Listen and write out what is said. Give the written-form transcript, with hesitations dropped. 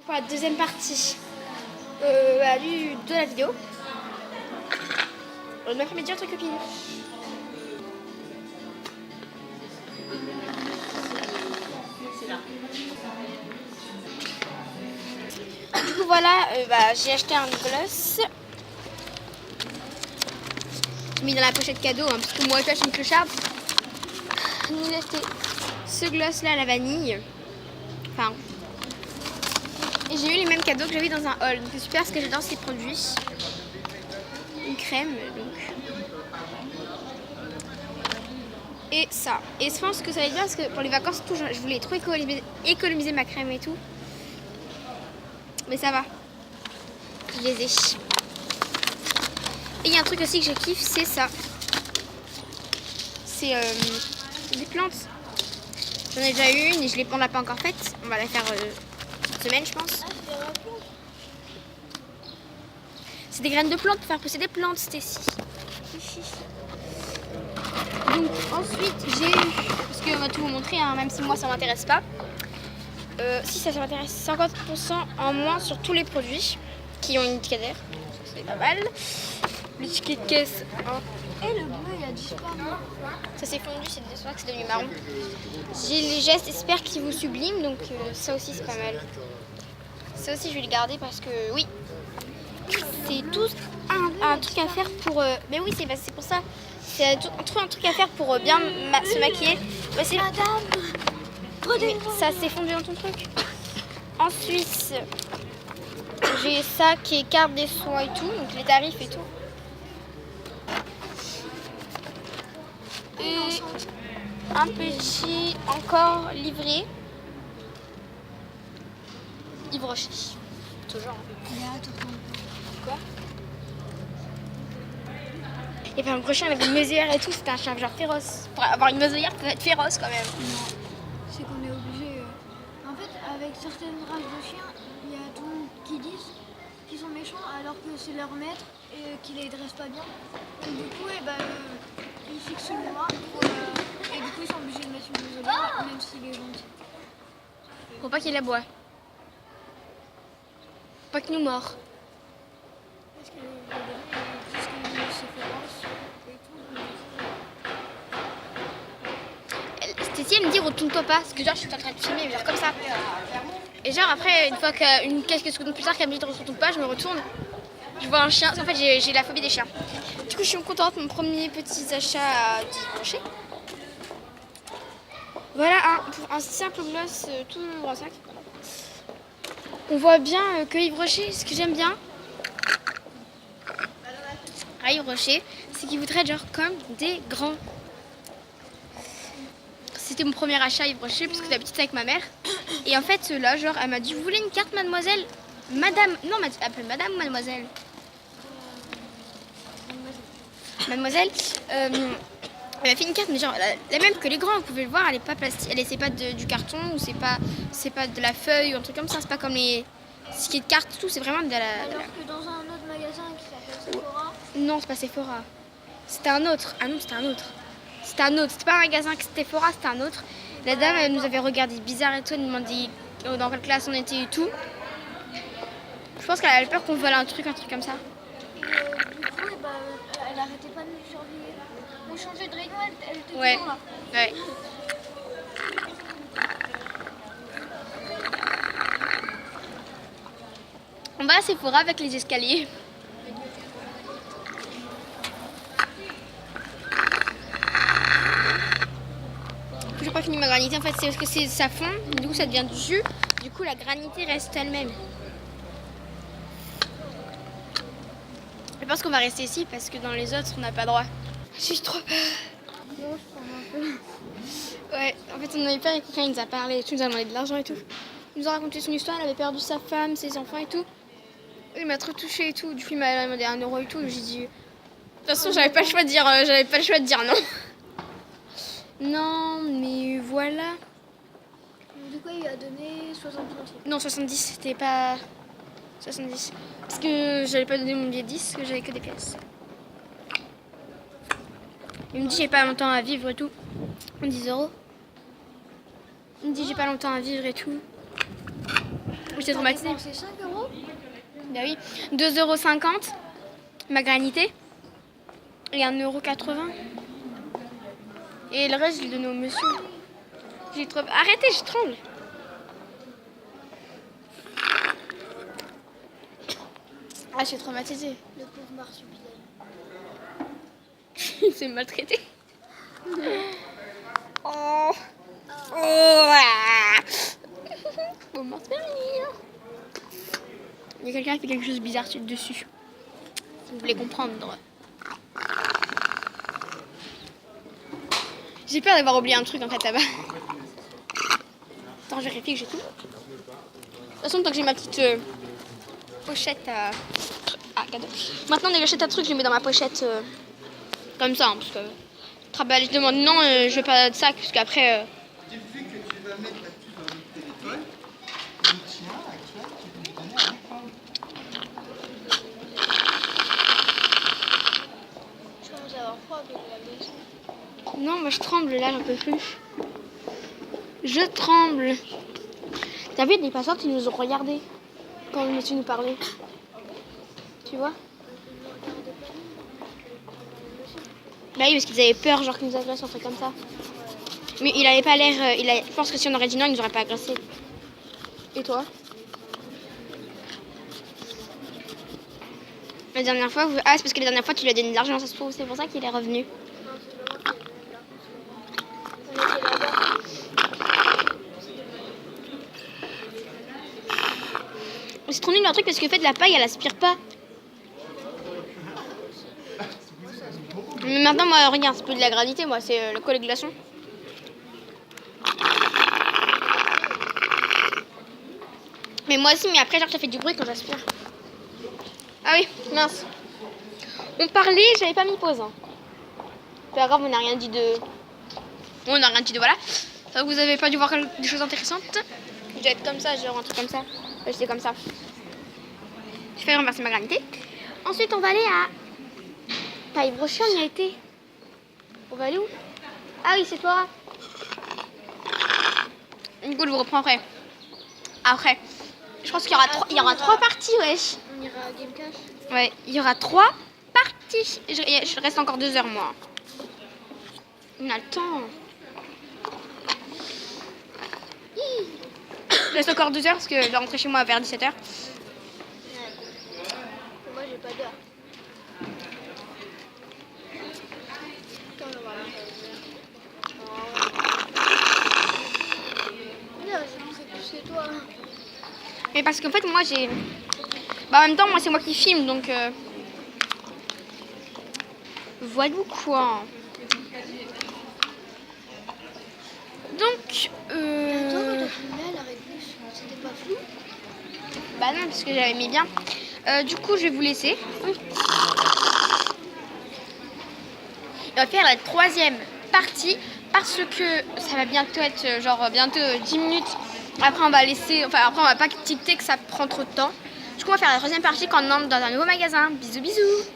pour la deuxième partie de la vidéo. Ma femme est déjà entre copines. Du coup voilà, j'ai acheté un gloss. J'ai mis dans la pochette cadeau hein, parce que moi je suis une clocharde. J'ai acheté ce gloss là à la vanille. Enfin. Et j'ai eu les mêmes cadeaux que j'avais dans un haul. Donc c'est super parce que j'adore ces produits. Une crème donc. Et ça. Et je pense que ça va être bien parce que pour les vacances tout, je voulais trop économiser ma crème et tout. Mais ça va. Je les ai. Et il y a un truc aussi que je kiffe, c'est ça. C'est des plantes. J'en ai déjà une et on l'a pas encore faite. On va la faire cette semaine, je pense. C'est des graines de plantes pour faire pousser des plantes, Stécie. Donc ensuite j'ai eu, parce qu'on va tout vous montrer, hein, même si moi ça m'intéresse pas. Si ça m'intéresse, 50% en moins sur tous les produits qui ont une étiquette. C'est pas mal. Le ticket de caisse. Hein. Et le bleu il a disparu. Ça s'est fondu, c'est vrai que c'est devenu marron. J'ai les gestes, j'espère qu'ils vous subliment, donc ça aussi c'est pas mal. Ça aussi je vais le garder parce que oui, c'est tout un truc à faire pour. Mais oui, c'est pour ça. C'est un truc à faire pour bien se maquiller. Bah, Madame, ça s'est fondu dans ton truc. Ensuite, j'ai ça qui est carte des soins et tout, donc les tarifs et tout. Et un petit encore livret. Yves Rocher. Toujours. Quoi? Et puis le prochain avec une mesurière et tout, c'était un chien genre féroce. Pour avoir une mesurière, ça peut être féroce quand même. Non, c'est qu'on est obligé. En fait, avec certaines races de chiens, il y a tout le monde qui disent qu'ils sont méchants alors que c'est leur maître et qu'ils les dressent pas bien. Donc, du coup, ils fixent une loi et du coup, ils sont obligés de mettre une mesurière même s'il est gentil. Faut pas qu'il aboie. Faut pas qu'il nous mord. Parce que c'est féroce et tout. Stécie elle me dit retourne-toi pas, parce que genre je suis en train de filmer, genre comme ça. Et genre après, une fois quelques secondes plus tard qu'elle me dit retourne pas, je me retourne. Je vois un chien, en fait j'ai la phobie des chiens. Du coup je suis contente, mon premier petit achat à 10 crochets. Voilà pour un simple gloss tout en sac. On voit bien que Yves Rocher, ce que j'aime bien à Yves Rocher, c'est qu'ils vous traitent genre comme des grands. C'était mon premier achat à Yves Rocher parce que d'habitude c'est avec ma mère. Et en fait là genre elle m'a dit vous voulez une carte mademoiselle? Madame, non appelle madame ou mademoiselle? Mademoiselle, elle m'a fait une carte mais genre la même que les grands, vous pouvez le voir, elle est pas plastique, c'est pas du carton ou c'est pas de la feuille ou un truc comme ça, c'est pas comme les ce qui est de carte tout, c'est vraiment de la. Alors que dans un autre magasin qui s'appelle Sephora. Non, c'est pas Sephora. C'était un autre. Ah non, c'était un autre. C'était un autre. C'était pas un magasin que Sephora, c'était un autre. La dame, elle nous avait regardé bizarre et tout, elle nous demandait dans quelle classe on était et tout. Je pense qu'elle avait peur qu'on vole un truc comme ça. Du coup, elle arrêtait pas de nous surveiller. On changeait de rayon, elle était Ouais. toujours là. Ouais. On va à Sephora avec les escaliers. J'ai pas fini ma granité en fait, c'est parce que ça fond, du coup ça devient du jus, du coup la granité reste elle-même. Je pense qu'on va rester ici parce que dans les autres on n'a pas droit. J'ai trop peur. Non, je prends un peu. Ouais, en fait on avait peur et quelqu'un il nous a parlé et tout, il nous a demandé de l'argent et tout. Il nous a raconté son histoire, il avait perdu sa femme, ses enfants et tout. Il m'a trop touché et tout, du coup il m'a demandé 1 euro et tout, j'ai dit... De toute façon j'avais pas le choix de dire non. Non, mais voilà. Du coup, il a donné 60 centimes. Non, 70, c'était pas... 70. Parce que j'avais pas donné mon billet de 10, parce que j'avais que des pièces. Il me dit j'ai pas longtemps à vivre et tout. 10 euros. Il me dit j'ai pas longtemps à vivre et tout. J'étais traumatisée. C'est 5 euros. Bah oui. 2,50 € ma granité. Et 1,80 €. Et le reste, je l'ai donné au monsieur. Arrêtez, je tremble. Ah, je suis traumatisée. Le pauvre marsupial. Il s'est maltraité. Oh. Oh. Bon, il y a quelqu'un qui fait quelque chose de bizarre dessus. Si vous voulez comprendre. J'ai peur d'avoir oublié un truc en fait là-bas. Attends, je vérifie que j'ai tout. De toute façon, tant que j'ai ma petite pochette à cadeau. Maintenant, dès que j'achète un truc, je le mets dans ma pochette comme ça. Hein, parce que je demande non, je veux pas de sac. Parce qu'après. Du fait que tu vas mettre là-dessus dans notre téléphone, le tien actuel, tu peux lui donner un écran. Je commence à avoir froid avec la maison. Non, moi je tremble là, j'en peux plus. Je tremble. T'as vu des passants qui nous ont regardés quand le monsieur nous parlait. Tu vois? Bah oui, parce qu'ils avaient peur, genre qu'ils nous agressent, un truc comme ça. Mais il avait pas l'air. Je pense que si on aurait dit non, il nous aurait pas agressé. Et toi? La dernière fois, ah, c'est parce que la dernière fois tu lui as donné de l'argent, ça se trouve, c'est pour ça qu'il est revenu. C'est trop nul leur truc parce que en fait la paille elle aspire pas. Mais maintenant moi regarde, c'est plus de la granité, moi c'est le collet glaçon. Mais moi aussi, mais après genre ça fait du bruit quand j'aspire. Ah oui, mince. On parlait, j'avais pas mis pause. Hein. C'est pas grave, on n'a rien dit de... On n'a rien dit de voilà. Vous avez pas dû voir des choses intéressantes. Je vais être comme ça, genre un truc comme ça. J'étais comme ça. Je fais renverser ma granité. Ensuite, on va aller à... Pas Yves-Rochon, on y a été. On va aller où? Ah oui, c'est toi. Du coup, je vous reprends après. Après. Je pense qu'il y aura trois parties, wesh. On ira à Game Cash. Ouais, il y aura 3 parties. Je reste encore 2 heures, moi. On a le temps. Je reste encore 2 heures parce que je dois rentrer chez moi vers 17 h. Ouais. Moi, j'ai pas d'heure. Attends, on va voir la c'est plus chez toi. Mais parce qu'en fait, moi, j'ai... Bah, en même temps, moi, c'est moi qui filme, donc... Voilà quoi. Donc... Toi, quand t'as filmé à l'arrêt de bus, c'était pas flou? Bah non, parce que j'avais mis bien. Du coup, je vais vous laisser. Oui. On va faire la 3e partie parce que ça va bientôt être genre bientôt 10 minutes. Après, on va laisser, enfin après, on va pas quitter que ça prend trop de temps. Du coup, on va faire la 3e partie quand on entre dans un nouveau magasin. Bisous, bisous.